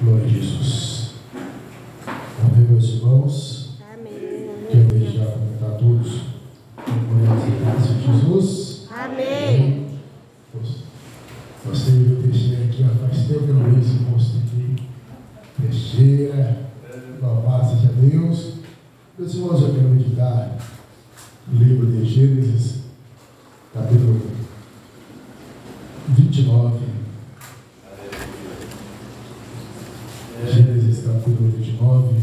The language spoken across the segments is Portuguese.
Glória a Jesus. Amém, meus irmãos. Amém. Quero desde já cumprimentar todos com a de Jesus. Amém. Gostei do Teixeira aqui, faz tempo que eu não vejo esse rosto aqui. Teixeira, louvado seja Deus. Meus irmãos, eu quero meditar no livro de Gênesis, capítulo 29. Gênesis capítulo 29,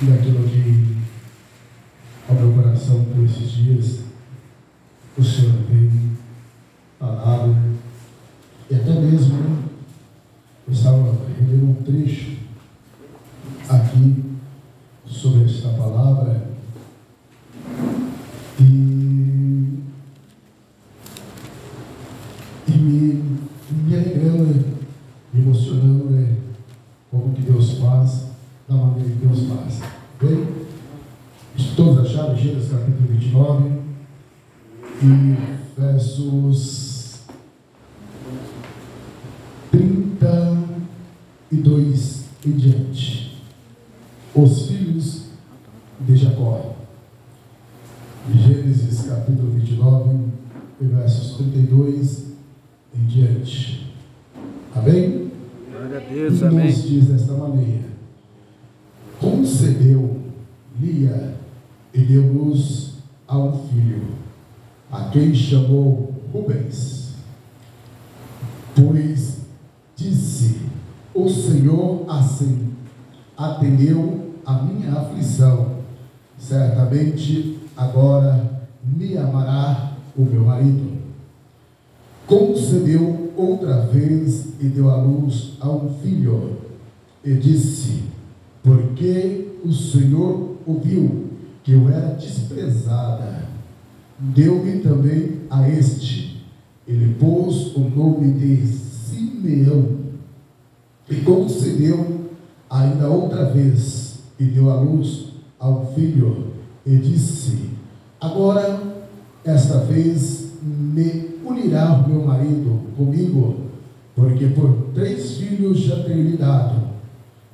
e aquilo que ao meu coração por esses dias o Senhor tem falado, e até mesmo eu estava relendo um trecho aqui sobre esta palavra, e me alegrando, me emocionando, né? Como que Deus faz, da maneira que Deus faz. Bem, todos acharam Gênesis capítulo 29 e versos 32 em diante. Os filhos de Jacó. Gênesis capítulo 29 e versos 32 em diante. Amém? Glória a Deus, E amém. nos diz desta maneira: concebeu Lia e deu luz a um filho, a quem chamou Rubens, pois disse: o Senhor assim atendeu a minha aflição, certamente agora me amará o meu marido. Concebeu outra vez e deu à luz a um filho, e disse: porque o Senhor ouviu que eu era desprezada, deu-me também a este. Ele pôs o nome de Simeão. E concebeu ainda outra vez e deu à luz a um filho, e disse: agora esta vez me unirá o meu marido comigo, porque por 3 filhos já tenho lhe dado.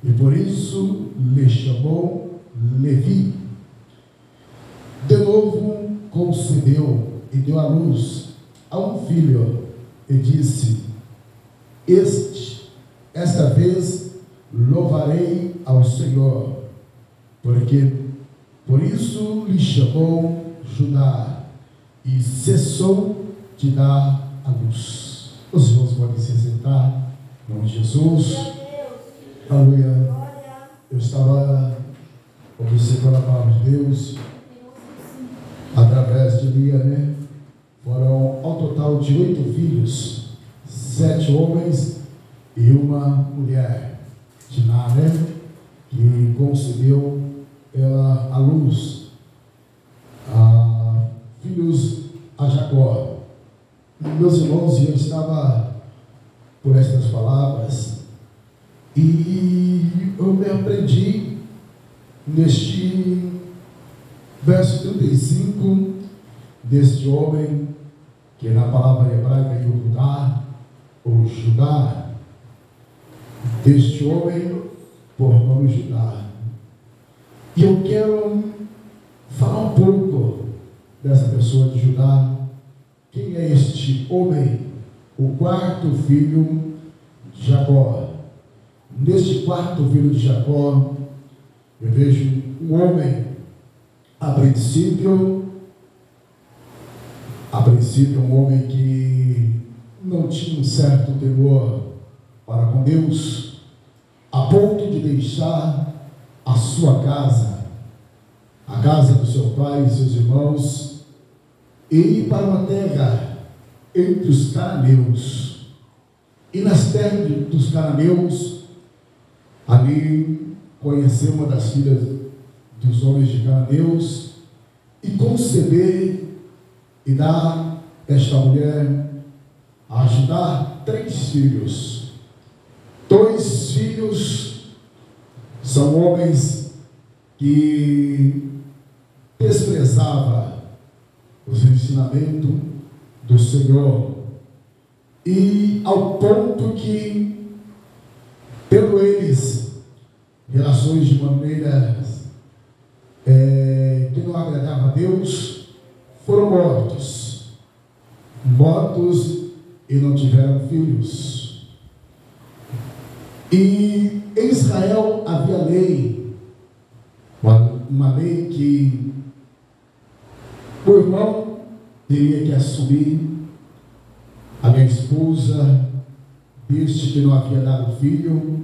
E por isso lhe chamou Levi. De novo concebeu e deu à luz a um filho, e disse: esta vez louvarei ao Senhor, porque por isso lhe chamou Judá, e cessou de dar a luz. Os irmãos podem se sentar, em nome de Jesus. Aleluia. Eu estava observando a palavra de Deus através de Lia, né? Foram ao total de 8 filhos, 7 homens e uma mulher, Diná, né? Que concedeu ela a luz a filhos a Jacó. Meus irmãos, eu estava por estas palavras e eu me aprendi neste verso 35 deste homem, que na palavra hebraica é Yehudá ou Judá, deste homem por nome Judá. E eu quero falar um pouco dessa pessoa de Judá. Quem é este homem? O 4º filho de Jacó. Neste 4º filho de Jacó, eu vejo um homem, a princípio um homem que não tinha um certo temor para com Deus, a ponto de deixar a sua casa, a casa do seu pai e seus irmãos, e ir para uma terra entre os cananeus. E nas terras dos cananeus, ali conheceu uma das filhas dos homens de cananeus, e conceber e dar esta mulher a ajudar 3 filhos. 2 filhos são homens que desprezavam os ensinamentos do Senhor, e ao ponto que, tendo eles relações de maneiras que não agradava a Deus, foram mortos e não tiveram filhos. E em Israel havia lei, uma lei que o irmão teria que assumir a minha esposa, desde que não havia dado filho,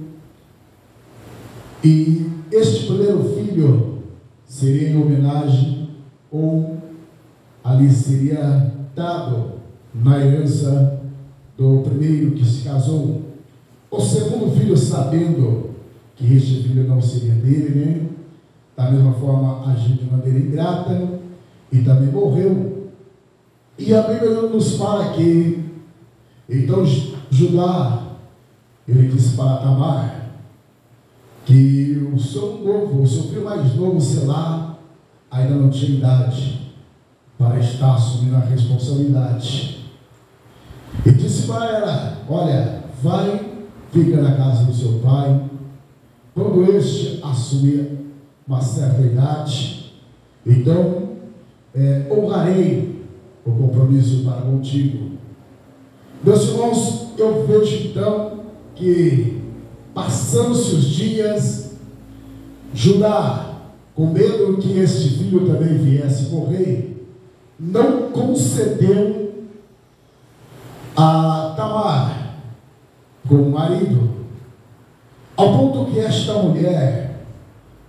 e este primeiro filho seria em homenagem, ou ali seria dado na herança do primeiro que se casou. O segundo filho, sabendo que este filho não seria dele, né? Da mesma forma, agiu de maneira ingrata e também morreu. E a Bíblia nos fala que então Judá, ele disse para Tamar que o seu filho mais novo, Selá, ainda não tinha idade para estar assumindo a responsabilidade. E disse para ela: olha, vai, fica na casa do seu pai. Quando este assumir uma certa idade, então honrarei o compromisso para contigo. Meus irmãos, eu vejo então que, passando-se os dias, Judá, com medo que este filho também viesse morrer, não concedeu a Tamar como marido, ao ponto que esta mulher,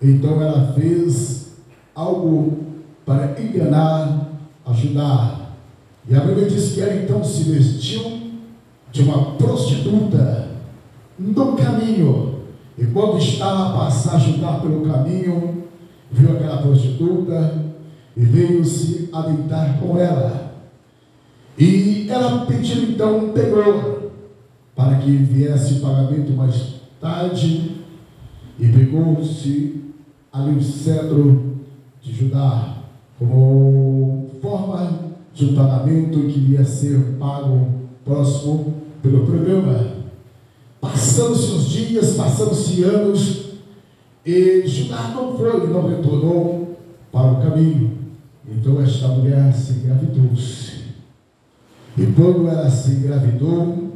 então ela fez algo para enganar a Judá. E a Bíblia diz que ela então se vestiu de uma prostituta no caminho, e quando estava a passar Judá pelo caminho, viu aquela prostituta e veio se adentrar com ela. E ela pediu então um penhor para que viesse o pagamento mais tarde, e pegou-se ali o cetro de Judá como forma de um pagamento que iria ser pago próximo pelo programa. Passando-se os dias, passando-se anos, e Judá não retornou para o caminho. Então esta mulher se engravidou-se. E quando ela se engravidou,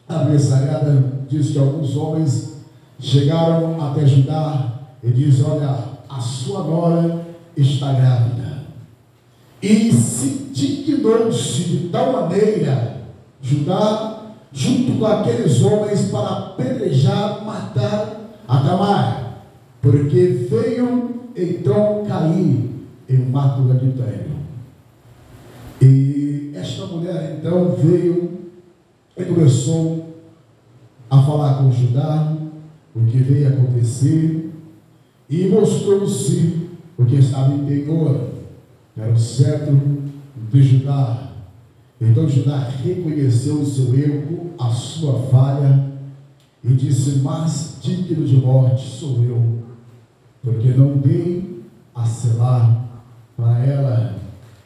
a Bíblia Sagrada diz que alguns homens chegaram até Judá e dizem: olha, a sua nora está grávida. E se dignou-se de tal maneira Judá, junto com aqueles homens, para apedrejar, matar a Tamar, porque veio então cair em um mato de adultério. E esta mulher então veio e começou a falar com Judá o que veio acontecer, e mostrou-se o que estava em penhor, era o cetro de Judá. Então Judá reconheceu o seu erro, a sua falha, e disse: mas digno de morte sou eu, porque não dei a Selá para ela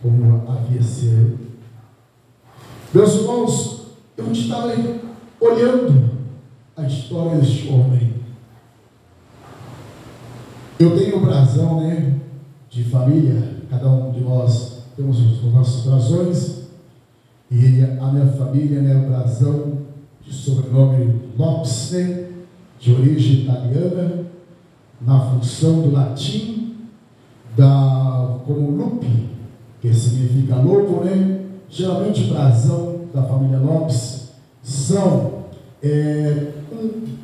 como havia sido. Meus irmãos, eu estava olhando a história deste homem. Eu tenho um brasão, né, de família. Cada um de nós temos os nossos brasões, e a minha família, né, o brasão de sobrenome Lopes, né, de origem italiana, na função do latim como lupi, que significa lobo, né? Geralmente o brasão da família Lopes são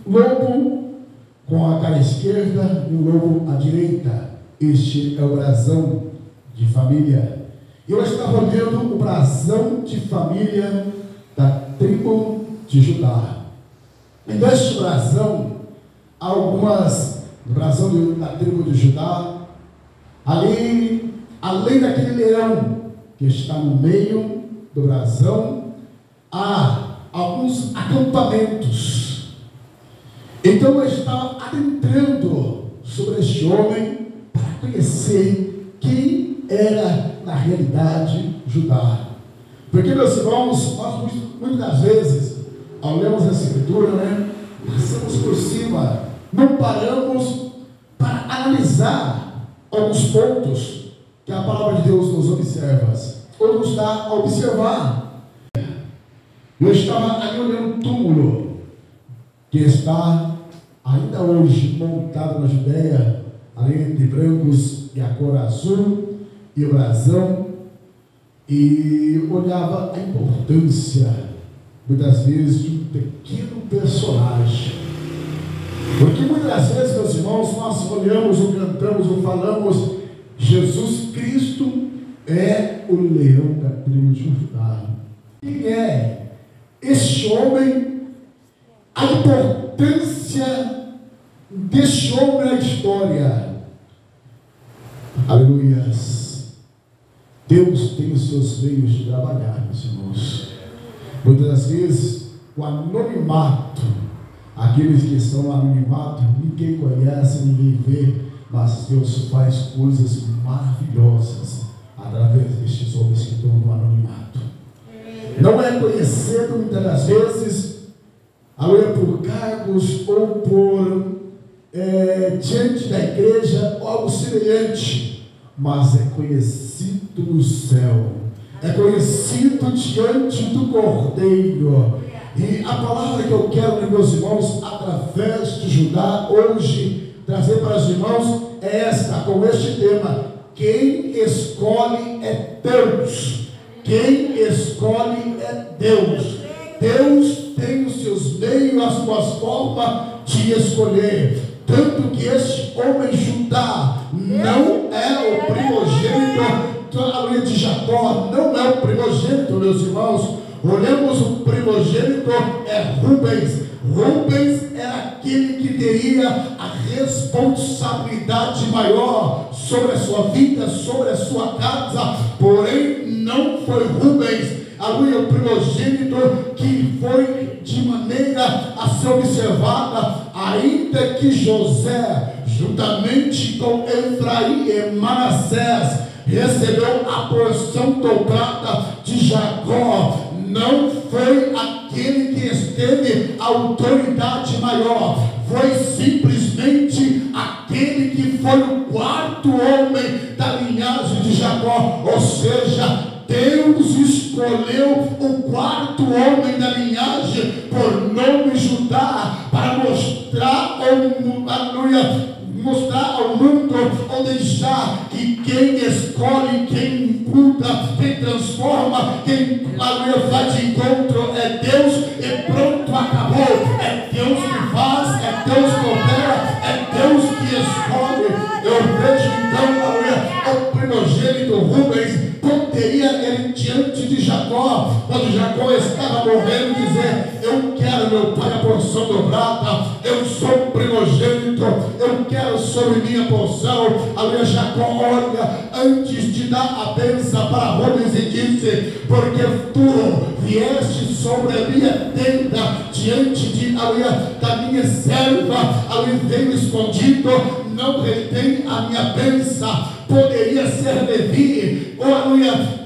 um lobo com a cara esquerda e um lobo à direita. Este é o brasão de família. Eu estava vendo o brasão de família da tribo de Judá. E neste brasão, no brasão da tribo de Judá, além daquele leão que está no meio do brasão, há alguns acampamentos. Então eu estava adentrando sobre este homem para conhecer quem era na realidade Judá. Porque, meus irmãos, nós muitas das vezes, ao lermos a Escritura, né, passamos por cima, não paramos para analisar alguns pontos que a palavra de Deus nos observa, ou nos dá a observar. Eu estava ali olhando um túmulo que está ainda hoje montado na Judéia, ali entre brancos e a cor azul e o brasão, e olhava a importância, muitas vezes, de um pequeno personagem. Porque muitas vezes, meus irmãos, nós olhamos ou cantamos ou falamos, Jesus Cristo é o leão da tribo de Judá. Quem é este homem? A importância deste homem na história. Aleluias. Deus tem os seus meios de trabalhar, meus irmãos. Muitas vezes, o anonimato, aqueles que estão no anonimato, ninguém conhece, ninguém vê, mas Deus faz coisas maravilhosas através destes homens que estão no anonimato. Não é conhecido muitas das vezes, aleluia, por cargos ou por diante da igreja ou algo semelhante, mas é conhecido no céu, é conhecido diante do Cordeiro. E a palavra que eu quero, meus irmãos, através de Judá, hoje, trazer para os irmãos, é esta, com este tema: quem escolhe é Deus. Quem escolhe é Deus. Deus tem os seus meios, as suas formas de escolher. Tanto que este homem Judá não é o primogênito de Jacó, não é o primogênito, meus irmãos. Olhamos, o primogênito é Rubens. Rubens era aquele que teria a responsabilidade maior sobre a sua vida, sobre a sua casa, porém não foi Rubens, aleluia, o primogênito que foi de maneira a ser observada, ainda que José, juntamente com Efraim e Manassés, recebeu a porção dobrada de Jacó, não foi aquele que esteve a autoridade maior, foi simplesmente aquele que foi o quarto homem da linhagem de Jacó. Ou seja, Deus escolheu o quarto homem da linhagem por nome Judá, para mostrar ao mundo, ou deixar que quem escolhe, quem muda, quem transforma, quem vai de encontro é Deus, e pronto, acabou. É Deus que faz, é Deus que opera, é Deus que escolhe. Eu vejo então o primogênito Rubens, poderia ele diante de Jacó, quando Jacó estava morrendo, dizer: eu quero, meu pai, a porção dobrada, eu sou primogênito, eu quero sobre minha porção. Ali Jacó olha antes de dar a bênção para Rubens e disse: porque tu vieste sobre a minha tenda, diante da minha serva, ali veio escondido, não retém a minha bênção. Poderia ser Levi,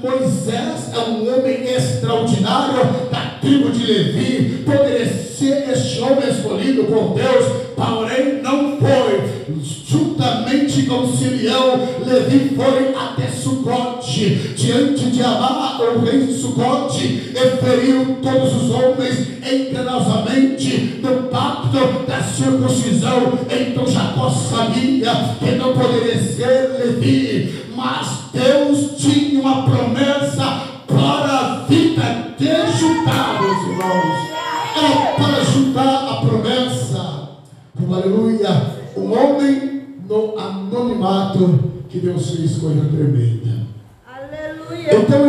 Moisés é um homem extraordinário da tribo de Levi, poderia ser este homem escolhido por Deus, porém não foi. Juntamente com Simeão, Levi foi até Sucote, diante de Amá, o rei de Sucote, e feriu todos os homens enganosamente no pacto da circuncisão. Então Jacó sabia que não poderia ser Levi, mas Deus tinha uma promessa para a vida de Judá, meus irmãos. Era para Judá a promessa. Aleluia. Um homem no anonimato, que Deus fez coisa tremenda. Aleluia. Então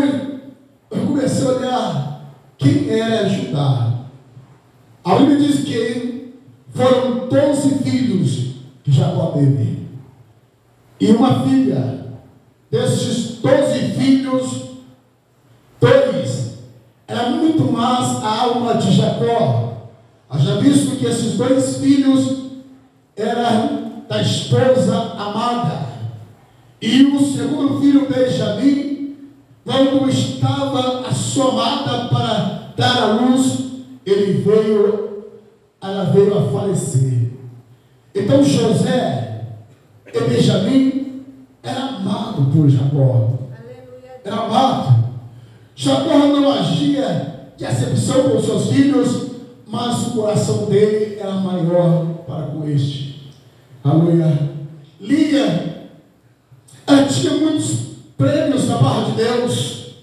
eu comecei a olhar quem era Judá. A Bíblia diz que foram 12 filhos que Jacó teve, e uma filha. Destes 12 filhos, 2 era muito mais a alma de Jacó. Haja visto que esses 2 filhos eram da esposa amada, e o segundo filho, Benjamim, quando estava a sua amada para dar à luz, ela veio a falecer. Então José e Benjamim eram amados por Jacó. Era amado. Jacó não agia de acepção com seus filhos, mas o coração dele era maior para com este. Aleluia. Lia, ela tinha muitos prêmios da barra de Deus.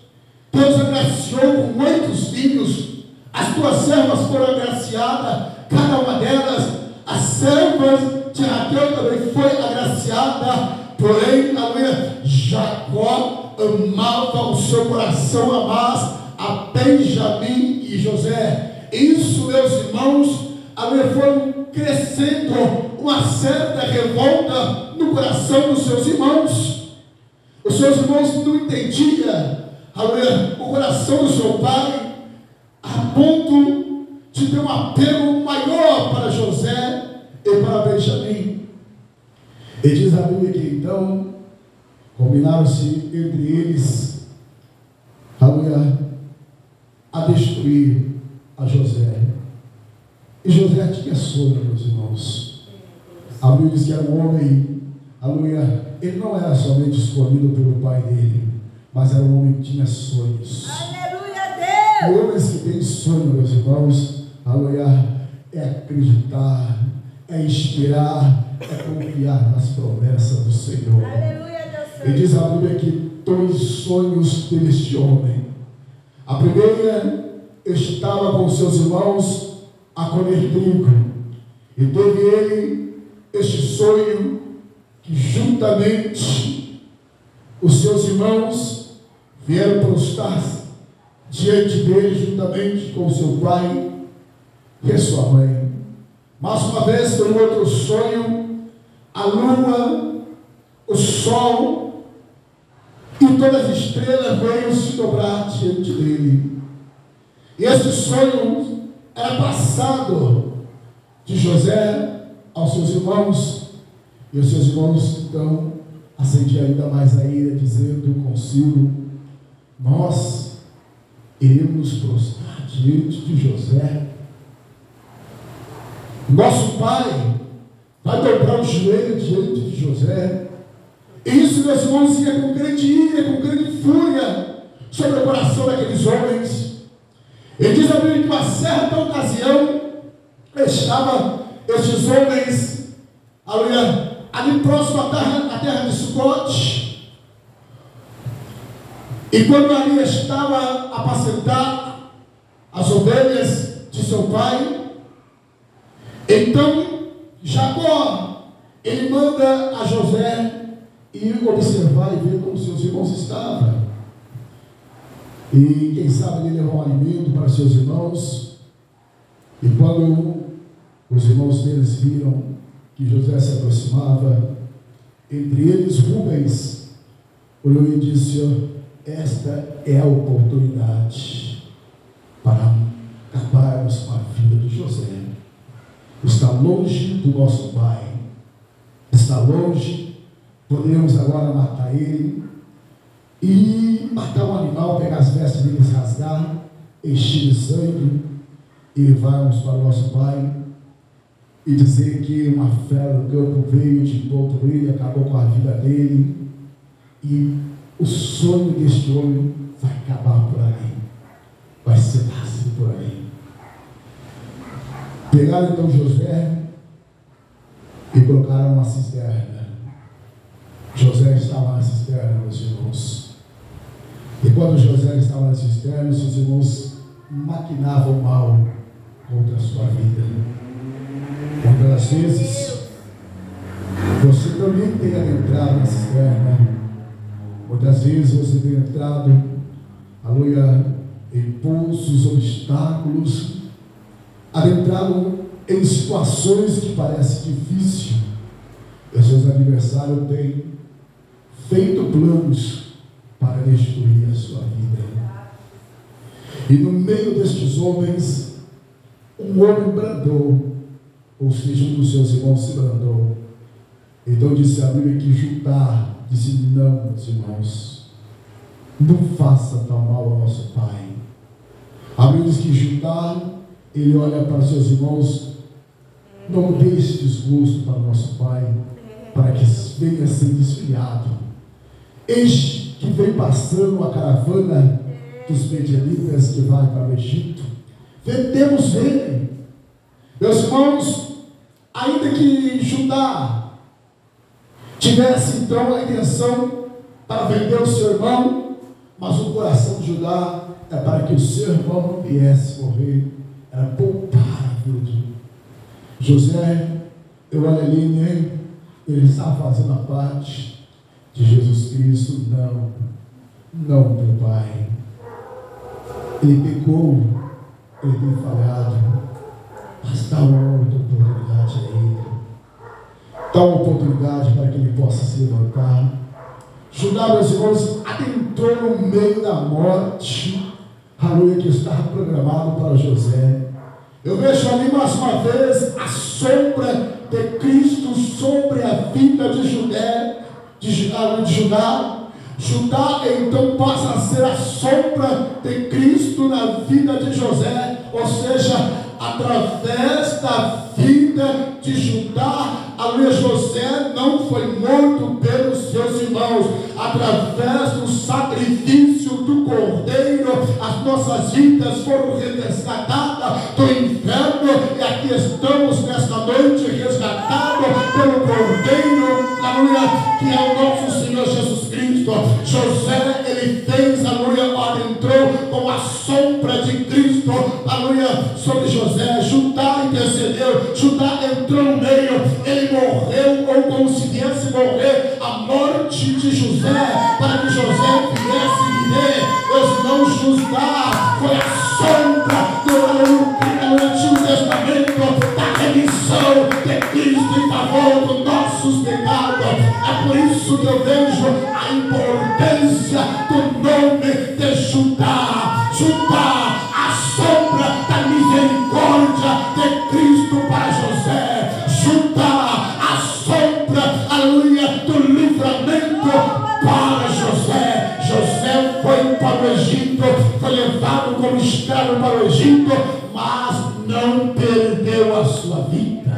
Deus agraciou com muitos filhos. As tuas servas foram agraciadas, cada uma delas. As servas de Raquel também foi agraciada. Porém, aleluia, Jacó amava o seu coração a mais a Benjamim e José. Isso, meus irmãos, aleluia, foi crescendo uma certa revolta no coração dos seus irmãos. Os seus irmãos não entendiam, aleluia, o coração do seu pai, a ponto de ter um apelo maior para José e para Benjamim. E diz a Bíblia que então combinaram-se entre eles, aleluia, a destruir a José. E José tinha sonho, meus irmãos. A Bíblia diz que era um homem, aleluia, ele não era somente escolhido pelo pai dele, mas era um homem que tinha sonhos. Aleluia, Deus! Homens que têm sonho, meus irmãos, aleluia, é acreditar, é inspirar, é confiar nas promessas do Senhor. Aleluia, Deus! E diz a Bíblia que dois sonhos deste homem. A primeira estava com seus irmãos a colher trigo, e teve ele este sonho que juntamente os seus irmãos vieram prostrar-se diante dele, juntamente com seu pai e sua mãe. Mais uma vez, tem outro sonho, a lua, o sol e todas as estrelas veio se dobrar diante dele. E esse sonho era passado de José aos seus irmãos, e os seus irmãos então acendiam ainda mais a ira, dizendo consigo: nós iremos nos prostrar diante de José. Nosso pai vai dobrar o joelho diante de José. E isso, meus irmãos, ia com grande ira, com grande fúria sobre o coração daqueles homens. E diz a Bíblia que uma certa ocasião estavam estes homens, aleluia, ali próximo à terra de Sucote. E quando ali estava a apacentar as ovelhas de seu pai, então Jacó, ele manda a José ir observar e ver como seus irmãos estavam. E quem sabe ele levou um alimento para seus irmãos. E quando os irmãos deles viram que José se aproximava, entre eles Rubens olhou e disse: esta é a oportunidade para acabarmos com a vida de José. Está longe do nosso pai, está longe, podemos agora matar ele e matar um animal, pegar as vestes dele, rasgar, encher de sangue e levarmos para o nosso pai e dizer que uma fera do campo veio de encontro ele, acabou com a vida dele, e o sonho deste homem vai acabar por aí, vai ser nascido por aí. Pegaram então José e colocaram uma cisterna. José estava na cisterna, meus irmãos. E quando José estava na cisterna, seus irmãos maquinavam mal contra a sua vida. Muitas vezes você também tem adentrado na cisterna. Muitas vezes você tem entrado, aleluia, em poços, obstáculos, adentrado em situações que parecem difíceis. Os seus adversários têm feito planos para destruir a sua vida. E no meio destes homens, um homem bradou, ou seja, um dos seus irmãos se bradou. Então disse a Bíblia que Judá disse: não, meus irmãos, Não faça tal mal ao nosso pai. A Bíblia diz que Judá, ele olha para seus irmãos, não deixe desgosto para o nosso pai, para que venha ser desviado. Eis que vem passando a caravana dos medianitas que vai para o Egito. Vendemos ele. Meus irmãos, ainda que Judá tivesse então a intenção para vender o seu irmão, mas o coração de Judá é para que o seu irmão não viesse morrer, era poupar a vida de José. Eu olho ali, né? Ele está fazendo a parte de Jesus Cristo. Não, meu pai. Ele pecou, ele tem falhado, mas dá uma outra oportunidade a ele. Dá uma oportunidade para que ele possa se levantar. Judá, meus irmãos, adentrou no meio da morte, aleluia, que estava programado para José. Eu vejo ali mais uma vez a sombra de Cristo sobre a vida de Judá. Judá então passa a ser a sombra de Cristo na vida de José, ou seja, através da vida de Judá, aleluia, José não foi morto pelos seus irmãos. Através do sacrifício do Cordeiro, as nossas vidas foram resgatadas do inferno, e aqui estamos nesta noite resgatados pelo Cordeiro, aleluia, que é o nosso Senhor Jesus Cristo. José, ele fez, aleluia, entrou com a sombra de Cristo, aleluia, sobre José. Judá intercedeu, Judá entrou no meio, ele morreu, ou como se viesse morrer, a morte de José, para que José viesse viver. Meus irmãos, Judá foi a sombra do Antigo Testamento, da remissão de Cristo em favor dos nossos pecados. É por isso que eu vejo a importância do nome de Judá. Judá, a sombra da misericórdia de Cristo para José. Judá, a sombra, aleluia, do livramento para José. José foi para o Egito, foi levado como escravo para o Egito, mas não perdeu a sua vida.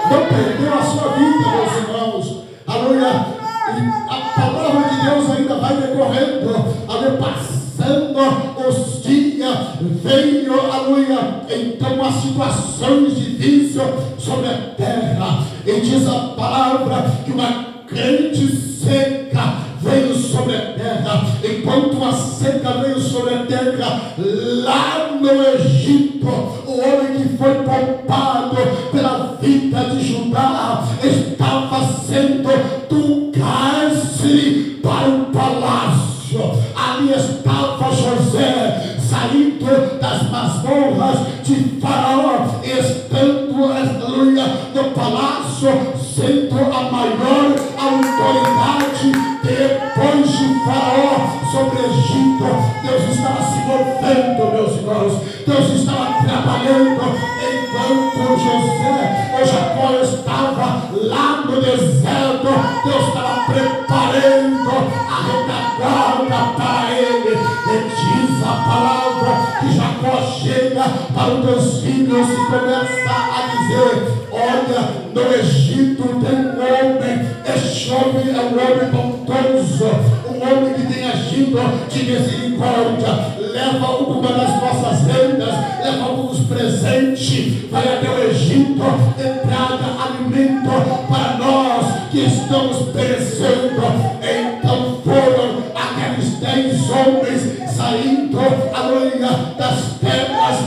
Não perdeu a sua vida, meus irmãos. Aleluia. E a palavra de Deus ainda vai decorrendo, aleluia, passando os dias, veio, aleluia, então as situações difíceis sobre a terra, e diz a palavra que uma grande seca veio sobre a terra. Enquanto uma seca veio sobre a terra, lá no Egito, o homem que foi poupado pela vida de Judá estava sendo do cárcere para o palácio. Ali estava José, saindo das masmorras de Faraó, estando, aleluia, no palácio, sendo a maior autoridade depois de Faraó sobre o Egito. Deus estava se movendo, meus irmãos. Deus estava trabalhando enquanto José, ou Jacó, estava lá no deserto. Deus estava preparando a retaguarda para ele. E diz a palavra que Jacó chega para os teus filhos e começa a dizer: olha, no Egito tem um homem, este homem é um homem bondoso, um homem que tem agido de misericórdia, leva alguma das nossas rendas, leva alguns presentes, vai até o Egito e traga alimento para nós que estamos perecendo. Então foram aqueles 10 homens saindo, aleluia, das terras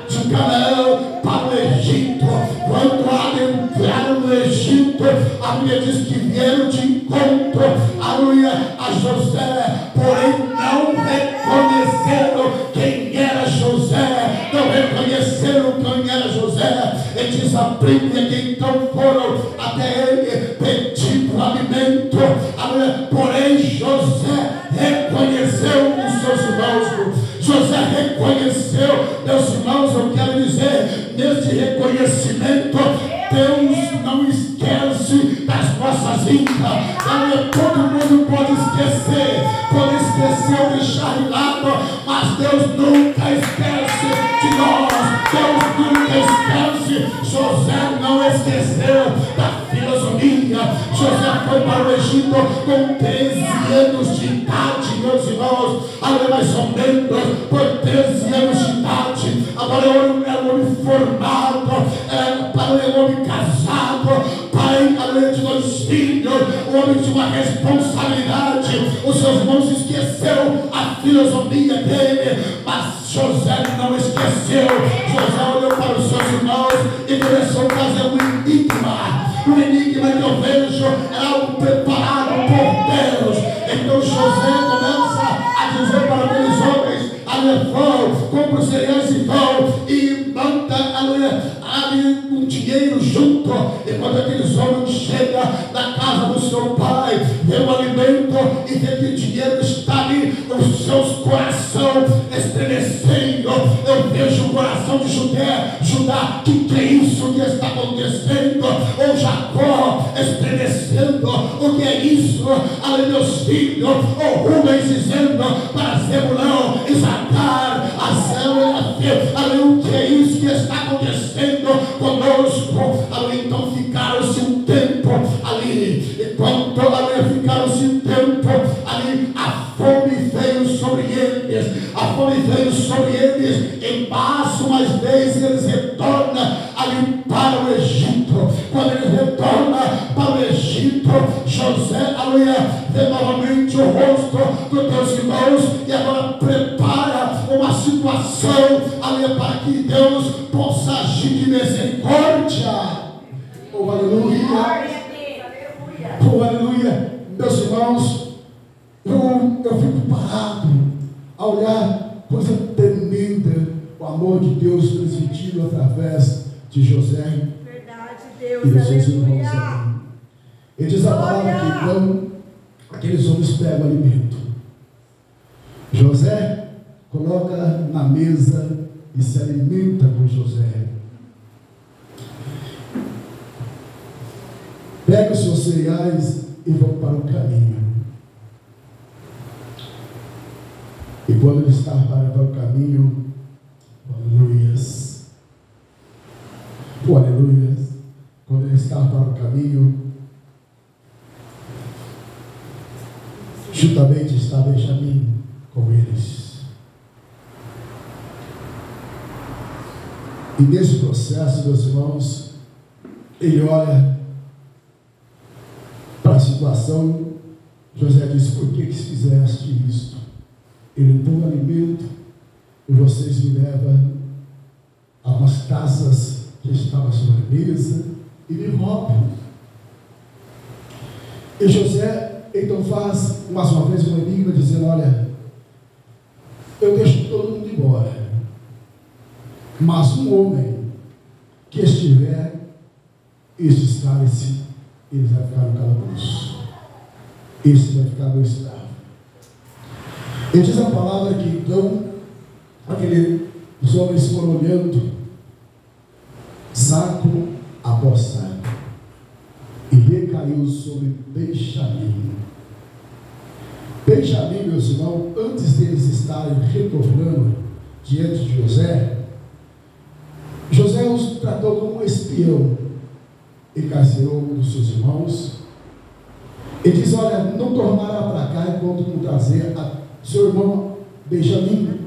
de Canaã para o Egito. Quando adentraram no Egito, a Bíblia diz que vieram de encontro, aleluia, a José, porém não reconheceram quem era José, não reconheceram quem era José. E diz a Bíblia que então foram até ele pedindo alimento, aleluia, porém José reconheceu os seus irmãos. José reconheceu, meus irmãos, eu quero dizer, nesse reconhecimento, Deus não esquece das nossas vidas. Todo mundo pode esquecer Deus nunca esquece de nós. Deus nunca esquece. José não esqueceu da filosofia. José foi para o Egito com 13 anos de idade, meus irmãos. Agora mais ou menos por 13 anos de idade. Agora é um homem formado, é um homem casado, pai, além de 2 filhos, um homem de uma responsabilidade. Os seus irmãos esqueceram a filosofia dele, mas José não esqueceu. José olhou para os seus irmãos e começou a fazer um enigma. O enigma que eu vejo é algo preparado por Deus. Então José começa a dizer para aqueles homens: vão, compra os cereais e vão, e manda ali um dinheiro junto. E quando aqueles homens chegam na casa do seu pai, vê o alimento e vê que o dinheiro está ali, os seus corações estremecendo. Eu vejo o coração de Judá, que é isso que está acontecendo? Ou Jacó estremecendo, o que é isso? Ali meus filhos, ou Rubens dizendo para Zebulão e Zacar, ali o que é isso que está acontecendo conosco? Ali então ficaram-se um tempo ali, enquanto ali ficaram-se um tempo ali, a fome veio sobre eles, em março mais vez eles retornam ali para o Egito. Quando eles retornam para o Egito, José vê novamente o rosto dos teus irmãos e agora prepara uma situação ali para que Deus possa agir de misericórdia. Oh, aleluia! Oh, aleluia! Meus irmãos, eu fico parado a olhar coisa tremenda, o amor de Deus transmitido através de José. Verdade, Deus, e dos seus irmãos. aleluia. Ele diz a palavra que então aqueles homens pegam alimento. José coloca na mesa e se alimenta com José. Pega os seus cereais e vão para o caminho. E quando ele está para o caminho, aleluias, aleluias, quando ele está para o caminho, juntamente está Benjamim com eles. E nesse processo, meus irmãos, ele olha para a situação. José diz: por que fizeste isto? Ele deu alimento e vocês me levam a umas taças que estavam sobre a mesa e me roubam. E José então faz mais uma vez um enigma, dizendo: olha, eu deixo todo mundo embora, mas um homem que estiver estes cálice, ele vai ficar no calabouço, esse vai ficar no escravo. Ele diz a palavra que então os homens foram olhando saco após saco, e recaiu sobre Benjamim. Benjamim, meus irmãos, antes deles estarem retornando diante de José, José os tratou como um espião. Ele encarcerou um dos seus irmãos. Ele diz: olha, não tornará para cá enquanto não trazer a seu irmão Benjamim,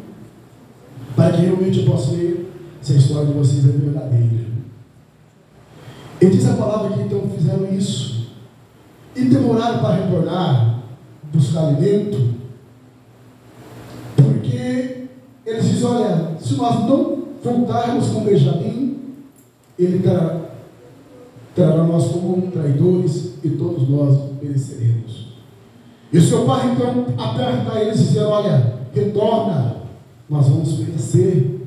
para que realmente eu possa ver se a história de vocês é verdadeira. Ele diz a palavra que então fizeram isso e demoraram para retornar, buscar alimento, porque eles dizem: olha, se nós não voltarmos com Benjamim, ele trará nós como traidores e todos nós pereceremos. E o seu pai então aperta eles e diz: olha, retorna, nós vamos perecer.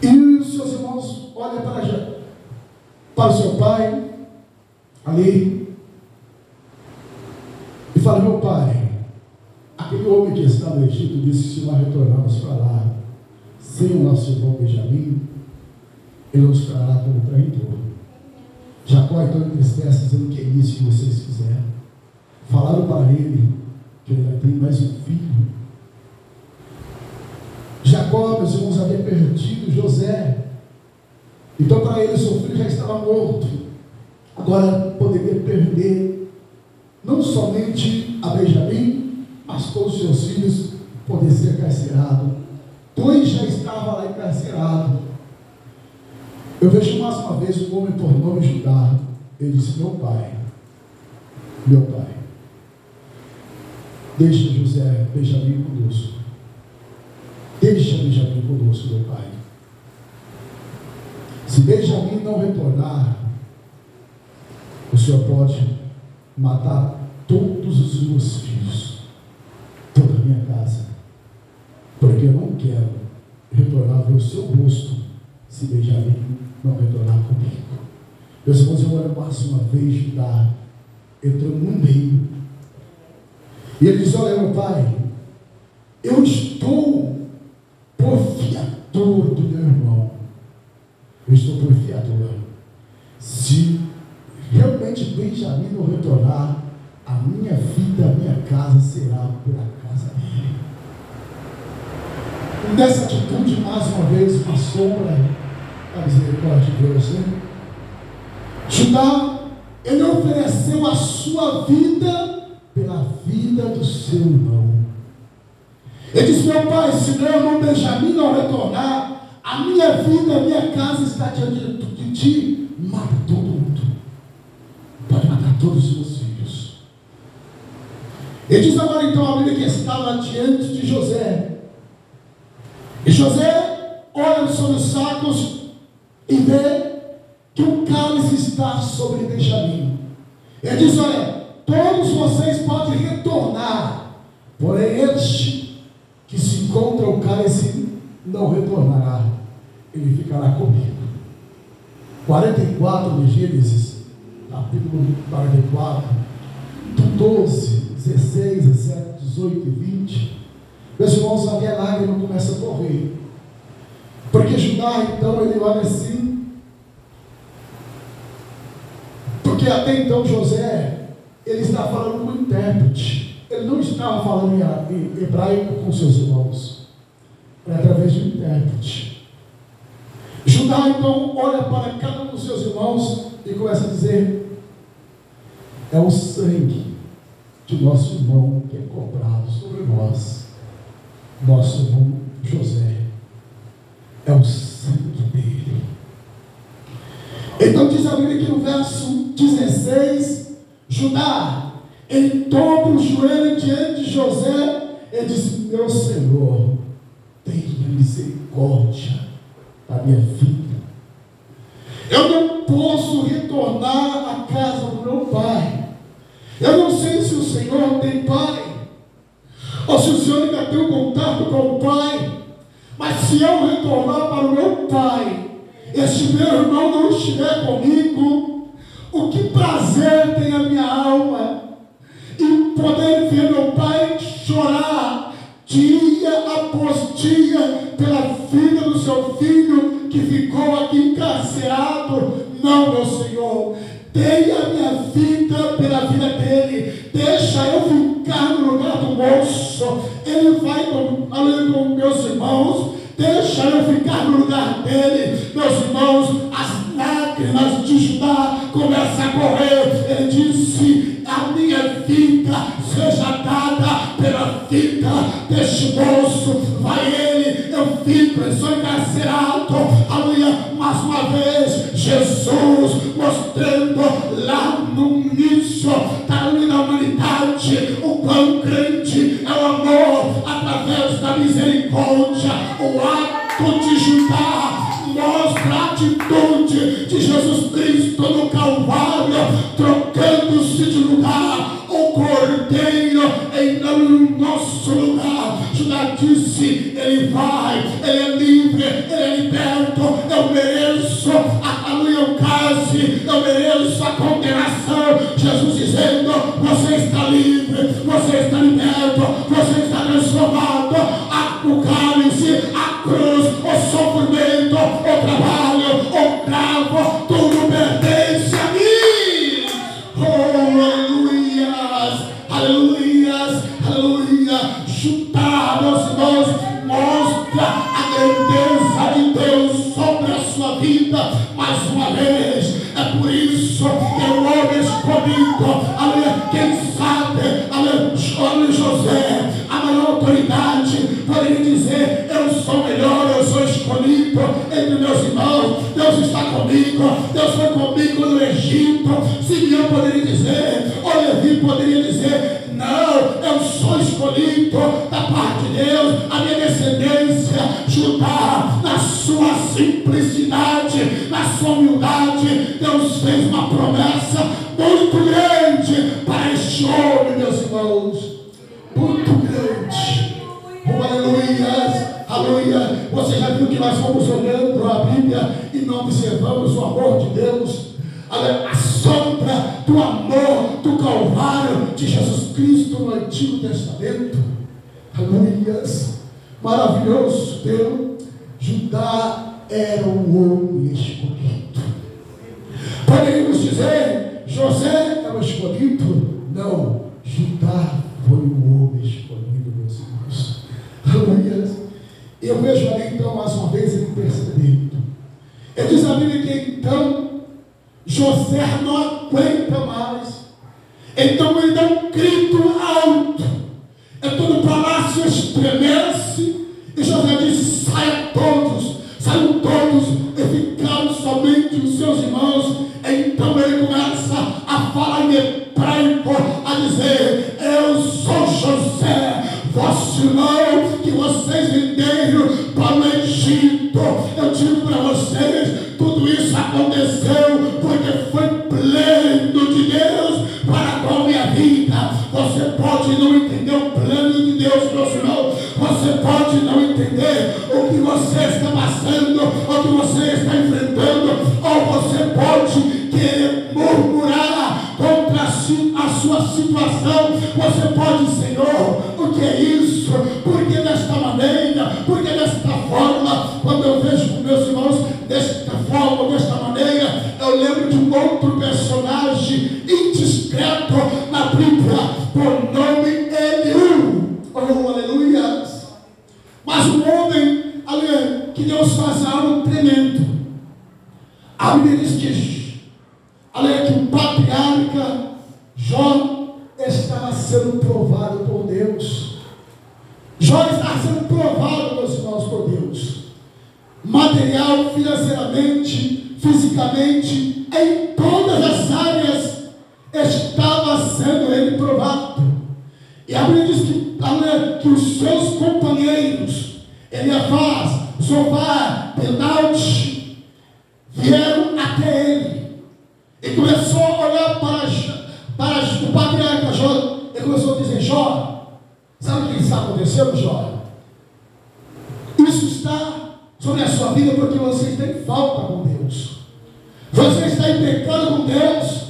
E os seus irmãos olham para o seu pai ali e falam: meu pai, aquele homem que está no Egito disse que se nós retornarmos para lá sem o nosso irmão Benjamim, ele nos trará como traidor. Jacó então entristece, dizendo: que é isso que vocês fizeram? Falaram para ele que ele vai ter mais um filho, Jacó, meus irmãos, havia perdido José. Então, para ele, seu filho já estava morto. Agora, poderia perder não somente a Benjamim, mas todos os seus filhos poderiam ser encarcerados. 2 já estavam lá encarcerados. Eu vejo mais uma vez um homem por nome Judá. Ele disse: meu pai, deixa José, Benjamim conosco. Deixa Benjamim conosco, meu pai. Se Benjamim não retornar, o Senhor pode matar todos os meus filhos, toda a minha casa, porque eu não quero retornar a ver o seu rosto se Benjamim não retornar comigo. Meus irmãos, eu olho mais uma vez Judá entrando no meio, e ele diz: olha, meu pai, eu estou por fiador do meu irmão. Eu estou por fiador. Se realmente Benjamim não retornar, a minha vida, a minha casa será pela casa dele. Nessa atitude, mais uma vez, uma sombra da misericórdia de Deus, né? Judá, ele ofereceu a sua vida pela vida do seu irmão. Ele disse: meu pai, se meu irmão Benjamim não retornar, a minha vida, a minha casa está diante de ti. Mata todo mundo. Pode matar todos os meus filhos. Ele diz agora então a Bíblia que estava diante de José. E José olha sobre os sacos e vê que o cálice está sobre Benjamim. Ele diz: olha, todos vocês podem retornar, porém este que se encontra o cálice não retornará, ele ficará comigo. 44 de Gênesis, capítulo 44, do 12, 16, 17, 18 e 20. Meus irmãos, a minha lágrima começa a correr, porque Judá, então, ele olha assim, porque até então José, ele está falando com o intérprete. Ele não estava falando em hebraico com seus irmãos, era através de um intérprete. Judá então olha para cada um dos seus irmãos e começa a dizer: é o sangue de nosso irmão que é cobrado sobre nós, nosso irmão José, é o sangue dele. Então diz a Bíblia que no verso 16, Judá, ele dobra o joelho diante de José e diz: meu Senhor, tenha misericórdia da minha vida. Eu não posso retornar à casa do meu pai. Eu não sei se o Senhor tem pai, ou se o Senhor ainda tem um contato com o pai, mas se eu retornar para o meu pai, e se meu irmão não estiver comigo, o que prazer tem a minha alma e poder ver meu pai chorar dia após dia pela vida do seu filho que ficou aqui encarcerado. Não, meu Senhor, dei a minha vida pela vida dele, deixa eu ficar no lugar do moço. Ele vai com meus irmãos, deixa eu ficar no lugar dele. Meus irmãos, as lágrimas de Judá começam a correr. Ele disse: a minha vida seja dada pela vida deste moço. Vai ele, eu fico, eu sou encarcerado. Aleluia, mais uma vez, Jesus mostrando lá no início da humanidade o quão grande é o amor através da misericórdia. O ato de Judá mostra a atitude de Jesus Cristo no Calvário, trocando-se de lugar, o Cordeiro em nosso lugar. Judá disse: ele vai, ele é livre, ele é liberto. Eu mereço o cálice, eu mereço a condenação. Jesus dizendo: você está livre, você está liberto, você está transformado. O cálice, a cruz, o sofrimento, o trabalho, o cravo, tudo pertence a mim. Oh, aleluias, aleluias, aleluia. Judá, meus irmãos, mostra a sua vida mais uma vez. É por isso que o homem escolhido, aleluia, quem sabe, aleluia, José, a maior autoridade, poderia dizer: eu sou melhor, eu sou escolhido entre meus irmãos, Deus está comigo, Deus foi comigo no Egito. Simeão poderia dizer, ou Levi poderia dizer: não, eu sou escolhido da parte de Deus, a minha descendência, Judá, na sua simplicidade, na sua humildade, Deus fez uma promessa muito grande para este homem, meus irmãos, muito grande. Oh, aleluia, aleluia. Você já viu que nós fomos olhando para a Bíblia e não observamos o amor de Deus? A sombra do amor do Calvário de Jesus Cristo no Antigo Testamento. Aleluia, maravilhoso Deus. Judá era um homem escolhido. Poderíamos dizer: José era o escolhido? Não, Judá foi o homem escolhido, meus irmãos. Aleluia. Eu vejo ali então mais uma vez ele percebendo. Ele diz a Bíblia que então José não aguenta mais. Então ele dá um grito alto. É todo o palácio estremece. E José disse: saiam todos, e ficaram somente os seus irmãos. Então ele começa a falar em hebraico, a dizer: eu sou José, vosso irmão, que vocês venderam para o Egito. Eu digo para vocês, tudo isso aconteceu porque foi plano de Deus para com a minha vida. Você pode não entender o plano de Deus, meu irmão. Você pode não entender o que você está passando, o que você está enfrentando, ou você pode querer murmurar contra a sua situação. Você pode: Senhor, o que é isso? Por que desta maneira? Por que desta forma? Quando eu vejo meus irmãos desta forma, desta maneira, eu lembro de um outro personagem indiscreto na Bíblia, por nome Eliú. Oh, aleluia! Mas um homem, aleluia, que Deus faz algo tremendo. A Bíblia diz que, aleluia, que o patriarca Jó estava sendo provado por Deus. Jó estava sendo provado, meus irmãos, por Deus. Material, financeiramente, fisicamente, em todas as áreas estava sendo ele provado. E a Bíblia diz que os seus companheiros, Eliafaz, Zobar, Bildad, vieram até ele. E começou a olhar para o patriarca Jó. Ele começou a dizer: Jó, sabe o que está acontecendo, Jó? Isso está sobre a sua vida porque você está em falta com Deus. Você está em pecado com Deus.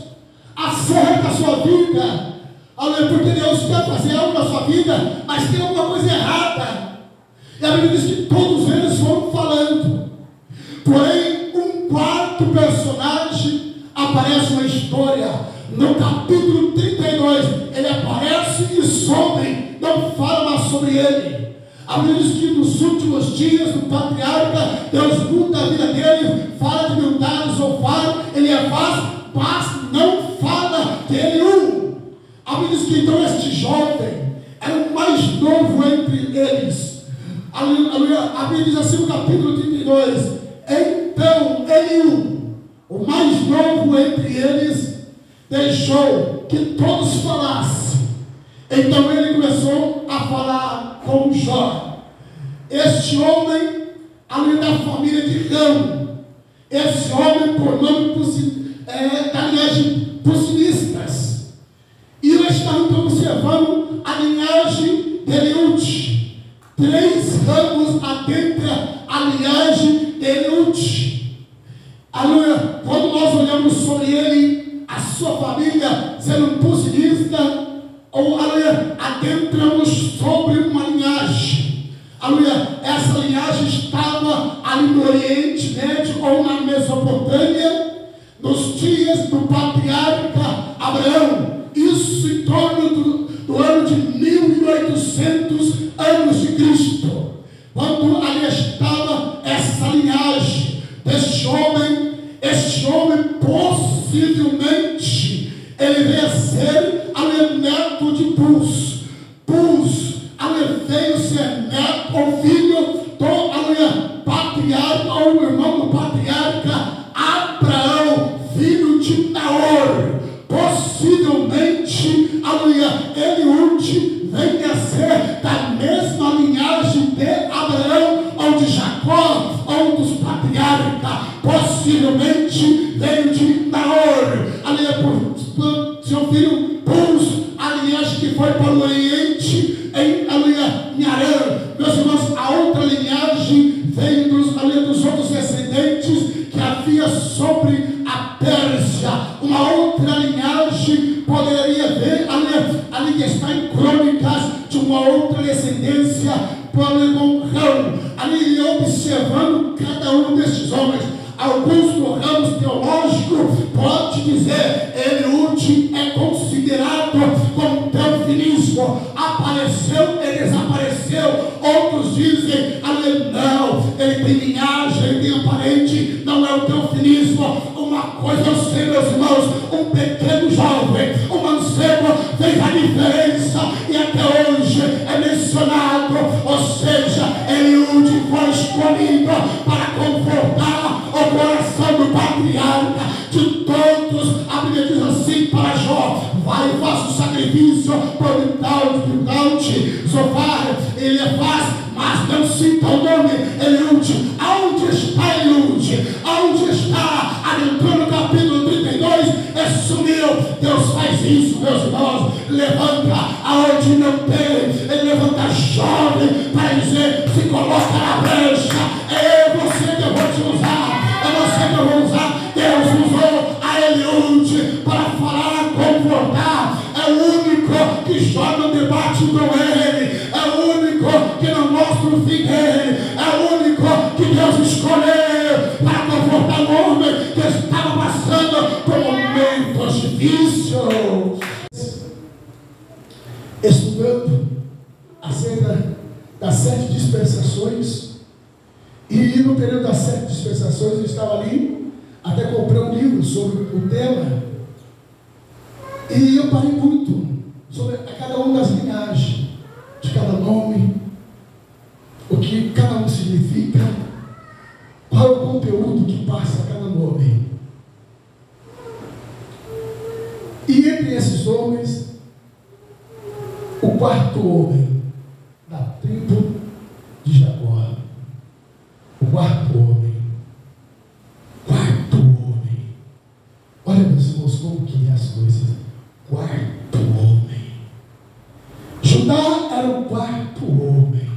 Acerta a sua vida. Aleluia, porque Deus quer fazer algo na sua vida, mas tem alguma coisa errada. E a Bíblia diz que todos eles foram falando. Porém, um quarto personagem aparece na história. No capítulo 32, ele aparece e some, não fala mais sobre ele. A Bíblia diz que nos últimos dias do patriarca, Deus muda a vida dele, fala de Bildad, Zobar, Eliafaz, mas não fala de Eliú. A Bíblia diz que então este jovem era o mais novo entre eles. Aleluia. A Bíblia diz assim no capítulo 32: então Eliú, o mais novo entre eles, deixou que todos falassem. Então ele começou a falar com Jó. Este homem, além da família de Rão, esse homem por nome da linhagem Pusilistas. E eu estava então observando a linhagem de Eliúde. 3 ramos adentra a linhagem de Eliúde. Aleluia. Quando nós olhamos sobre ele, a sua família sendo pusilista, ou aleluia, adentramos sobre uma linhagem. Aleluia. Essa linhagem estava ali no Oriente Médio ou na Mesopotâmia, nos dias do patriarca Abraão. Isso em torno do ano de 1800 anos de Cristo, quando ali estava essa linhagem deste com um ramo, ali observando cada um desses homens. Alguns do ramo teológico pode dizer, Eliúde é considerado como teofilismo, apareceu e desapareceu. Outros dizem, não, ele tem linhagem, ele tem aparente, não é o teofilismo. Uma coisa eu sei, meus irmãos, um pequeno jovem, um mancebo, fez a diferença e até hoje é mencionado. Ou seja, Eliúde foi escolhido para confortar o coração do patriarca de todos. A Bíblia diz assim para Jó: vai e faça o sacrifício por Bildaute, Zofar, ele faz, mas não cita o nome Eliúde. Aonde está Eliúde? Aonde está? Adentrou no capítulo 32 e sumiu. Deus faz isso, meus irmãos. Levanta aonde não tem. Ele levanta jovem para dizer: se coloca na brecha. É você que eu vou te usar. É você que eu vou usar. Deus usou a Eliúde para falar, confortar. É o único que joga o debate com ele. É o único que não mostra o fim dele. É o único que Deus escolheu para confortar o homem que estava passando por momentos difíceis. Estudando acerca das 7 dispensações, e no período das 7 dispensações eu estava ali, até comprei um livro sobre o tema, e eu parei muito sobre a cada uma das linhagens, de cada nome, o que cada um significa, qual é o conteúdo que passa a cada nome. E entre esses homens, o quarto homem da tribo de Jacó, o quarto homem, olha, meus irmãos, como que é as coisas. Quarto homem. Judá era o quarto homem.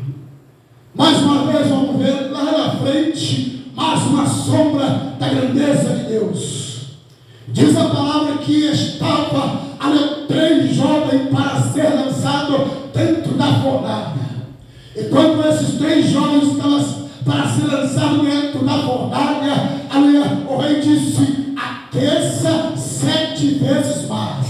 Mais uma vez vamos ver lá na frente mais uma sombra da grandeza de Deus. Diz a palavra que estava ali 3 jovens para ser lançado dentro da fornalha. E quando esses 3 jovens estavam para ser lançados dentro da fornalha, ali o rei disse: aqueça 7 vezes mais.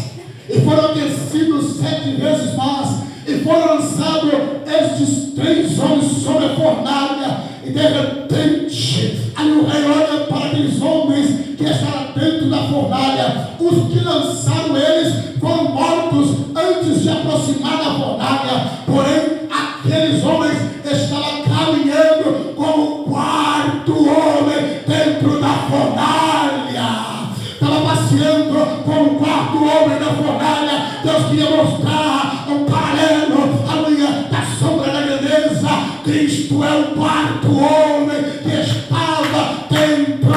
E foram aquecidos 7 vezes mais. E foram lançados estes 3 homens sobre a fornalha. E de repente, ali o rei olha para aqueles homens que estavam dentro da fornalha. Os que lançaram eles foram mortos antes de aproximar da fornalha. Porém, aqueles homens estavam caminhando como o quarto homem dentro da fornalha. Estava passeando como o quarto homem da fornalha. Deus queria mostrar um paralelo, aleluia, da sombra da grandeza. Cristo é o quarto homem que estava dentro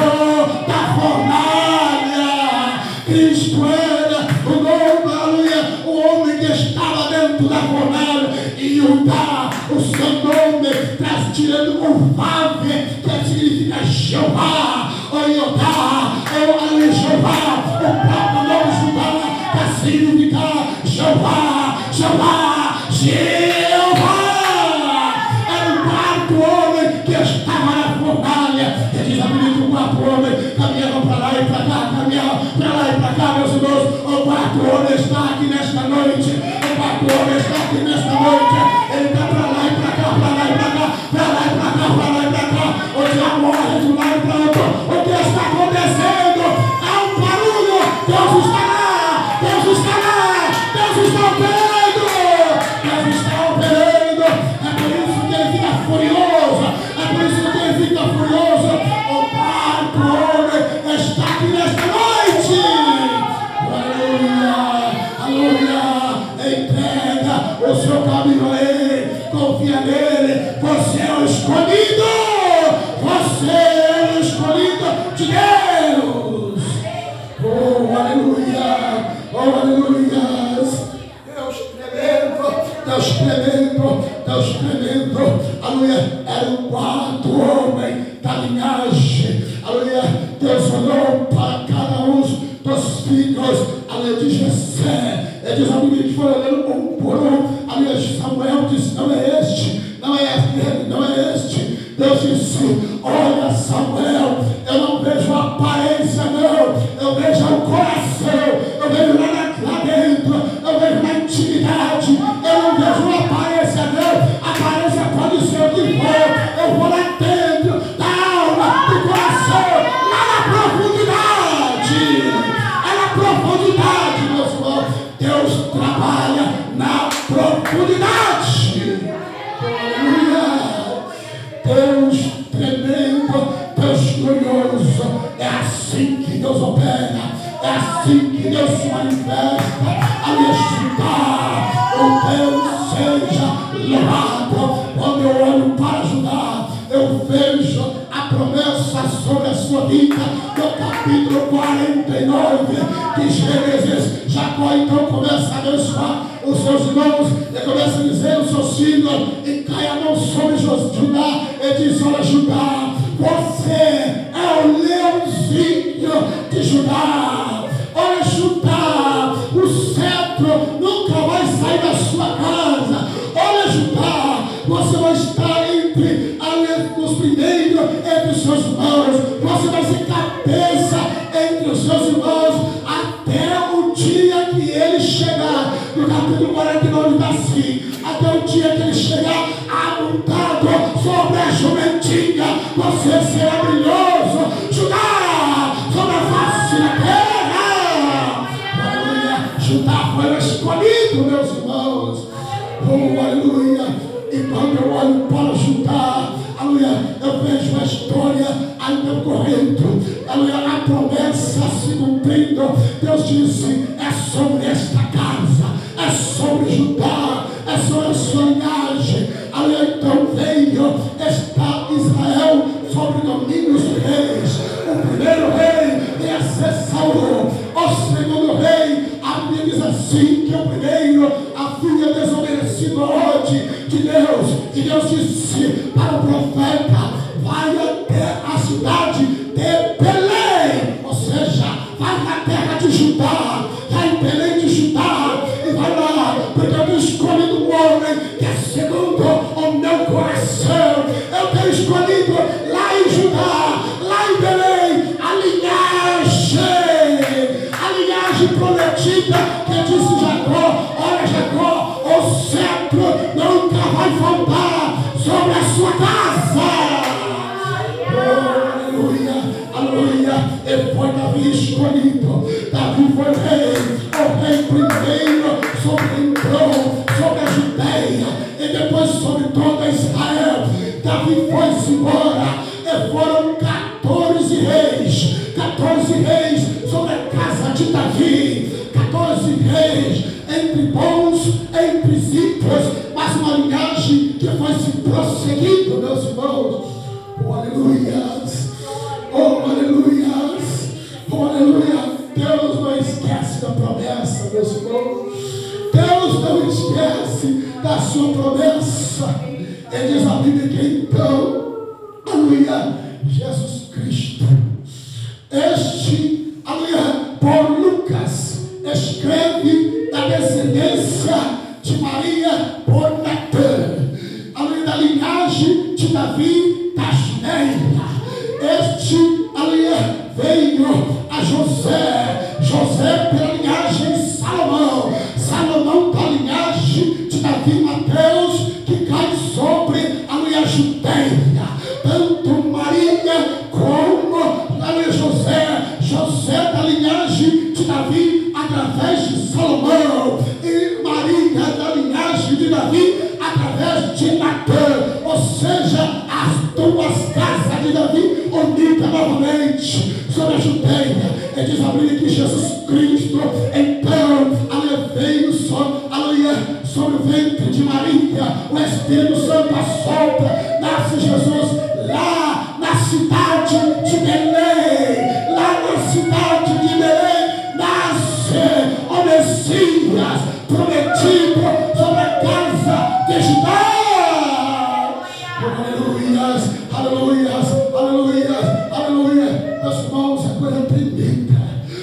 da fornalha. Cristo era o nome, aleluia, o homem que estava dentro da fornalha. E Judá, o seu nome, traz tirando o Vave, que significa Jeová. O Judá, aleluia, Jeová, o próprio nome Judá, que significa Jeová, Jeová, Jeová. Era o quarto homem que estava na fornalha. E diz a Bíblia que o quarto homem caminhava para lá e para cá, caminhava para lá e para cá, meus irmãos. O quarto homem está aqui nesta noite. O quarto homem está aqui nesta noite. Ele está para lá e para cá, para lá e para cá, para lá e para cá, para lá e para cá. O diabo olha de um lado para outro. O que está acontecendo? Há um barulho. Deus está lá. Deus está lá. Deus está operando. Deus está operando. É por isso que ele fica furioso. É por isso que ele fica furioso. O quarto homem está aqui nesta noite. Aleluia. Aleluia. Entrega o seu caminho a ele. Confia nele. Você é o escolhido. Você é o escolhido de Deus. Oh, aleluia. Oh, aleluia. Deus tremendo. Deus tremendo. Deus tremendo. Aleluia. Era o quarto homem da linhagem. Aleluia. Deus olhou para cada um dos filhos. Aleluia. De Jessé. Diz a Bíblia que foi olhando um por um. Aleluia. Samuel disse: não é este, não dele não é este. Deus disse: olha, Samuel, eu não vejo a aparência, não, eu vejo o coração, eu vejo lá dentro, eu vejo na intimidade, eu não vejo a aparência, não. A aparência pode ser o que for, eu vou lá dentro da alma, do coração, lá na profundidade. É na profundidade, meus irmãos. Deus trabalha na profundidade. Aleluia. Deus tremendo, Deus glorioso. É assim que Deus opera, é assim que Deus se manifesta. A estudar, o Deus seja louvado. Quando eu olho para Judá, eu vejo a promessa sobre a sua vida. No capítulo 49 de Gênesis, Jacó então começa a abençoar os seus irmãos e começa a dizer aos seus filhos, e cai a mão sobre Judá e diz: olha, Judá, você é o leãozinho de Judá. Olha, Judá, o cetro nunca vai sair da sua casa. Olha, Judá, você vai estar entre os primeiros entre os seus irmãos. Você vai ser cabeça entre os seus irmãos até o dia que ele chegar. No capítulo 49 está assim: até o dia que ele chegar amontado sobre a jumentinha, você será brilhoso, Judá, sobre a face da terra. Aleluia. Judá foi escolhido, meus irmãos. Oh, aleluia. E quando eu olho para Judá, aleluia, eu vejo a história ainda correndo, aleluia, a promessa se cumprindo. Deus disse: é sobre esta casa, é sobre Judá, é sobre a sua linhagem. Aleluia. Então veio, está Israel sobre domínios de reis. O primeiro rei ia ser Saul. O segundo rei, a Bíblia diz assim, que o primeiro havia desobedecido a ordem de Deus. E Deus disse para o profeta: vai até a cidade de Belém, ou seja, vai na terra de Judá, vai em Belém de Judá, e vai lá, porque eu tenho escolhido um homem que é segundo o meu coração. Eu tenho escolhido lá em Judá, lá em Belém, a linhagem prometida, que disse Jacó: olha, Jacó, o cetro nunca vai faltar sobre a sua casa. Oh, aleluia, aleluia. E foi Davi escolhido. Davi foi o rei primeiro entrou sobre a Judeia e depois sobre toda Israel. Davi foi-se embora e foram 14 reis sobre a casa de Davi. 14 reis, entre bons, entre ímpios, mas uma linhagem que foi se prosseguindo, meus irmãos. Oh, aleluias! Oh, aleluias! Oh, aleluia! Deus não esquece da promessa, meus irmãos. Deus não esquece da sua promessa. E diz a Bíblia que então, aleluia, Jesus Cristo, este, aleluia, por Lucas, escreve da descendência de Maria por Natã, aleluia, da linhagem de Davi da Judeia. Este, aleluia, veio a José pela linhagem de Salomão da linhagem de Davi, Mateus, que cai sobre, aleluia, a Judeia. Tanto Maria como, aleluia, José da linhagem de Davi através de Salomão, e Maria da linhagem de Davi através de Natã, ou seja, as duas casas de Davi unidas novamente sobre a Judeia. E diz a Bíblia que Jesus Cristo então, aleluia, veio sobre o ventre de Maria. O Espírito Santo assopra, nasce Jesus lá na cidade de Belém. Lá na cidade de Belém nasce o Messias prometido sobre a casa de Judá. Aleluias, aleluias, aleluias, aleluia. Meus irmãos, é coisa tremenda.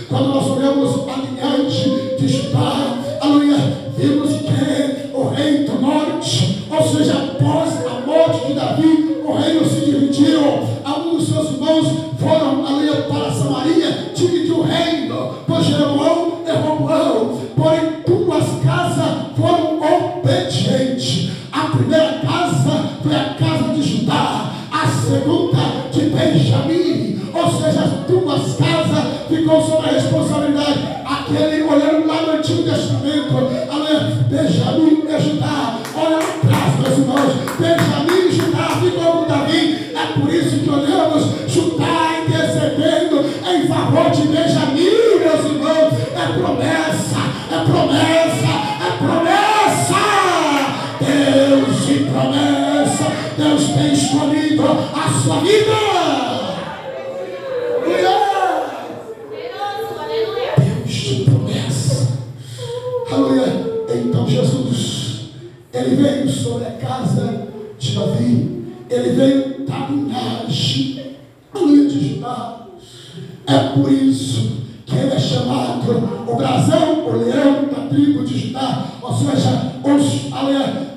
Quando nós olhamos a linhagem de Judá, aleluia, vimos que o rei do norte, ou seja, após a morte morte de Davi, o reino se dividiu. Alguns dos seus irmãos foram ali para Samaria, dividiu o reino, pois Jeroboão e Roboão. Porém, duas casas foram obedientes. A primeira casa foi a casa de Judá, a segunda de Benjamim. Ou seja, as duas casas ficou sob a responsabilidade. Aquele olhando lá no Antigo Testamento, Benjamim e Judá, olha atrás, meus irmãos, Benjamim e Judá ficou com Davi. É por isso que olhamos Judá intercedendo em favor de Benjamim, meus irmãos. É promessa, é promessa, é promessa. Deus de promessa, Deus tem escolhido a sua vida. Deus de promessa. Aleluia. Então Jesus, ele veio sobre a casa de Davi, ele veio da linhagem, aleluia, de Judá. É por isso que ele é chamado o brasão, o leão da tribo de Judá. Ou seja,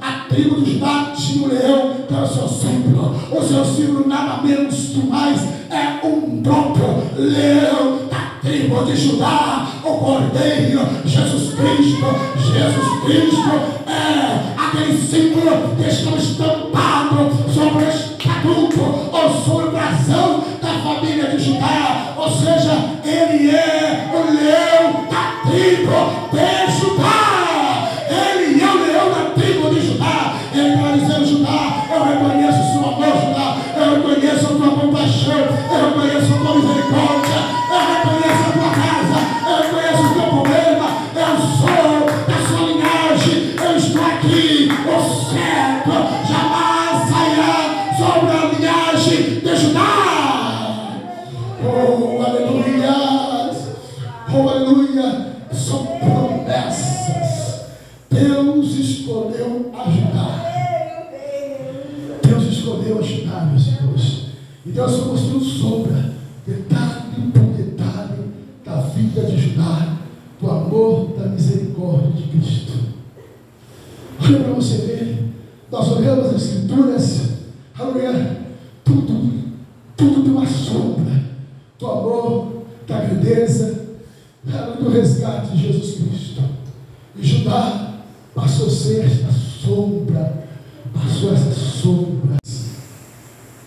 a tribo de Judá tinha o leão, que era o seu símbolo. O seu símbolo nada menos que mais é um próprio leão da tribo de Judá, o Cordeiro, Jesus Cristo. Jesus Cristo é aquele símbolo que está estampado sobre o estatuto ou sobre o brasão da família de Judá. Ou seja, ele é o leão da tribo de Judá. Ele é o leão da tribo de Judá. Ele está dizendo: Judá, eu reconheço o seu amor, Judá. Eu reconheço a tua compaixão. Eu reconheço a tua misericórdia. Eu reconheço a tua casa. Eu reconheço o teu problema. Eu sou da sua linhagem. Eu estou aqui. O certo jamais sairá sobre a linhagem de Judá. Oh, aleluia. Oh, aleluia. São promessas. Deus escolheu ajudar. Deus escolheu ajudar, meus irmãos. E Deus só mostrou sombra, detalhe por detalhe, da vida de Judá, do amor, da misericórdia de Cristo. Olha para você ver, nós olhamos as Escrituras, aleluia, tudo tem uma sombra do amor, da grandeza, do resgate de Jesus Cristo. E Judá passou a ser esta sombra, passou essas sombras.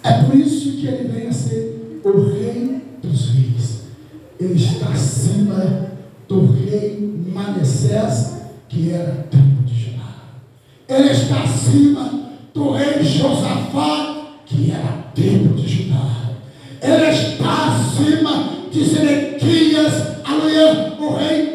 É por isso que ele vem a ser o rei dos reis. Ele está acima do rei Manassés, que era a tribo de Judá. Ele está acima do rei Josafá, que era a tribo de Judá. Ele está acima de Zedequias, aleluia, o rei